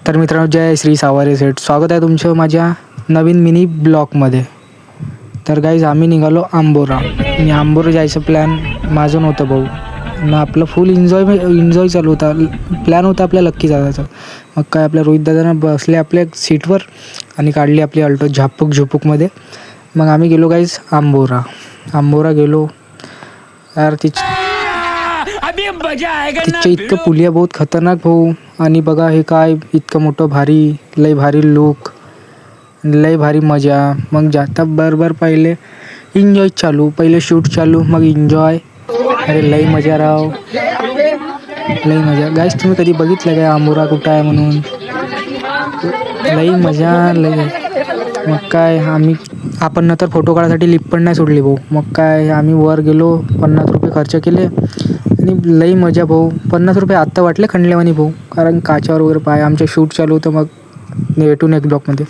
तर मित्रांनो, जय श्री सावरे सेठ, स्वागत आहे तुमचं माझ्या नवीन मिनी ब्लॉगमध्ये. तर गाईज आम्ही निघालो आंबोरा आणि आंबोरा जायचं प्लॅन माझं नव्हतं भाऊ. मग आपलं फुल एन्जॉय चालू होता. प्लॅन होता आपल्या लक्की जायचं. मग काय आपल्या रोहित दादानं बसले आपल्या सीटवर आणि काढली आपली अल्टो झुपूकमध्ये. मग आम्ही गेलो गाईज आंबोरा गेलो यार. तिच्या इतकं पुलिया बहुत खतरनाक भाऊ. आणि बघा हे काय इतकं मोठं भारी, लय भारी लुक, लय भारी मजा. मग जाता बरोबर पहिले एन्जॉय चालू, पहिले शूट चालू, मग एन्जॉय. अरे लय मजा राव, लय मजा. गाईस तुम्ही कधी बघितलं काय आंबोरा कुठं आहे म्हणून? लय मजा लय. मग काय आपण नंतर फोटो काढायसाठी लिफ्ट पण नाही सोडली भाऊ. मग काय आम्ही वर गेलो, 50 रुपये खर्च केले आणि लई मजा भाऊ. 50 रुपये आत्ता वाटले खंडलेवानी भाऊ, कारण काचावर वगैरे पाय. आमचं शूट चालू होतं. मग भेटू नेक्स्ट ब्लॉगमध्ये.